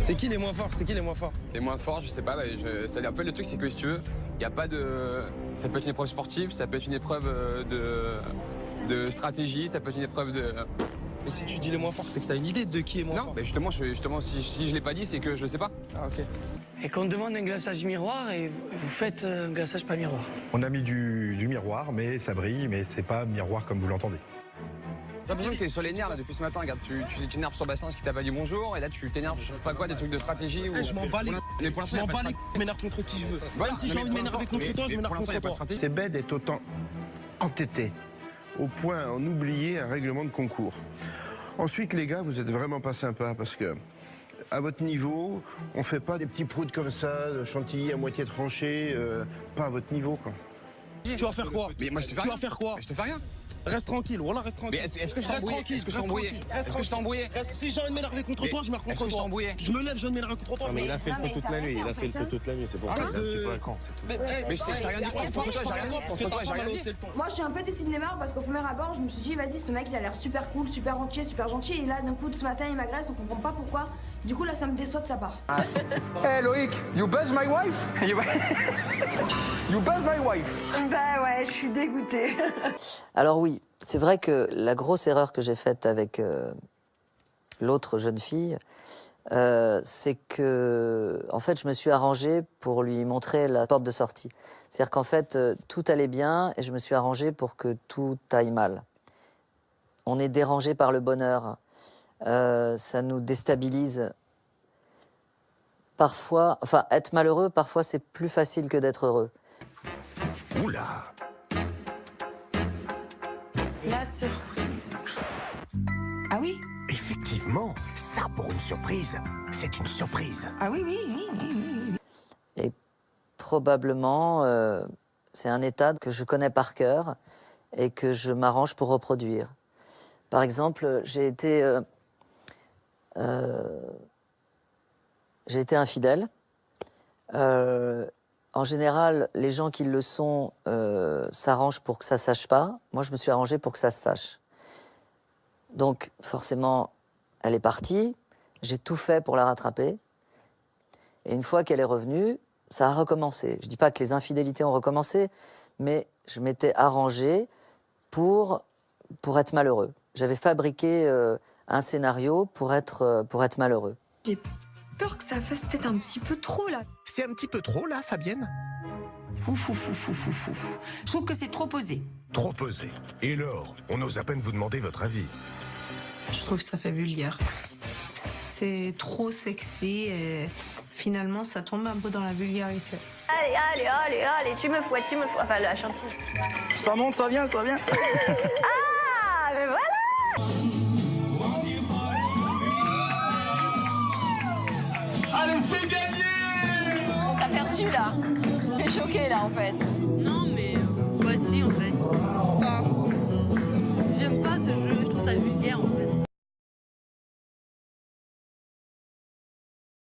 C'est qui les moins forts? C'est qui les moins forts? Les moins forts, je sais pas. En fait, le truc, c'est que si tu veux, il n'y a pas de. Ça peut être une épreuve sportive, ça peut être une épreuve de stratégie, ça peut être une épreuve de. Mais si tu dis les moins forts, c'est que t'as une idée de qui est moins Non, fort. mais justement, si je l'ai pas dit, c'est que je le sais pas. Ah, ok. Et qu'on demande un glaçage miroir et vous faites un glaçage pas miroir. On a mis du miroir, mais ça brille, mais c'est pas miroir comme vous l'entendez. J'ai l'impression que t'es sur les nerfs là depuis ce matin. Regarde, tu t'énerves sur Bastien qui t'a pas dit bonjour, et là tu t'énerves sur pas quoi, des trucs de stratégie ou. Je m'en bats les Je m'en bats les je m'énerve contre qui je veux. Même si j'ai envie de m'énerver contre toi, je m'énerve contre toi. C'est bête d'être autant entêté, au point à en oublier un règlement de concours. Ensuite, les gars, vous êtes vraiment pas sympas parce que, à votre niveau, on fait pas des petits proutes comme ça, de chantilly à moitié tranché, pas à votre niveau, quoi. Tu vas faire quoi? Mais moi je te fais Tu rien. vas faire quoi? Mais je te fais rien. Reste tranquille, voilà, reste tranquille. Mais est-ce que je t'ai Reste embrouillé? tranquille, Est-ce que je t'ai reste embrouillé? tranquille, reste Est-ce que je t'ai embrouillé? Reste, si j'ai envie de m'énerver contre toi, je m'énerve est-ce contre que je t'ai toi. embrouillé? Je me lève, je viens de m'énerver contre toi. Mais il a fait le feu toute la nuit, il a fait le feu toute la nuit, c'est pour ça qu'il est un petit peu à cran, c'est tout. Mais je t'ai rien dit, contre toi, j'ai rien dit. Parce que Contre toi, ta j'ai femme, rien elle dit. haussé le ton. Moi, je suis un peu déçue de Neymar parce qu'au premier abord, je me suis dit, vas-y, ce mec, il a l'air super cool, super entier, super gentil. Et là, d'un coup, ce matin, il m'agresse, on comprend pas pourquoi. Du coup, là, ça me déçoit de sa part. Hey Loïc, you buzz my wife? You buzz my wife? Bah ouais, je suis dégoûtée. Alors oui, c'est vrai que la grosse erreur que j'ai faite avec l'autre jeune fille, c'est que, en fait, je me suis arrangée pour lui montrer la porte de sortie. C'est-à-dire qu'en fait, tout allait bien et je me suis arrangée pour que tout aille mal. On est dérangé par le bonheur. Ça nous déstabilise. Parfois, enfin, être malheureux, parfois, c'est plus facile que d'être heureux. Oula! La surprise. Ah oui? Effectivement, ça pour une surprise, c'est une surprise. Ah oui, oui, oui, oui, oui. Et probablement, c'est un état que je connais par cœur et que je m'arrange pour reproduire. Par exemple, j'ai été infidèle. En général, les gens qui le sont s'arrangent pour que ça ne sache pas. Moi, je me suis arrangée pour que ça se sache. Donc, forcément, elle est partie. J'ai tout fait pour la rattraper. Et une fois qu'elle est revenue, ça a recommencé. Je ne dis pas que les infidélités ont recommencé, mais je m'étais arrangée pour être malheureux. J'avais fabriqué un scénario pour être malheureux. J'ai peur que ça fasse peut-être un petit peu trop, là. C'est un petit peu trop, là, Fabienne? Ouf, ouf, ouf, ouf, ouf, ouf. Je trouve que c'est trop posé. Trop pesé. Et Laure, on ose à peine vous demander votre avis. Je trouve que ça fait vulgaire. C'est trop sexy et finalement, ça tombe un peu dans la vulgarité. Allez, allez, allez, allez, tu me fouettes, Enfin, la chantier. Ça monte, ça vient, ça vient. Ah, mais voilà! Allez, c'est gagné! On t'a perdu, là. T'es choqué, là, en fait.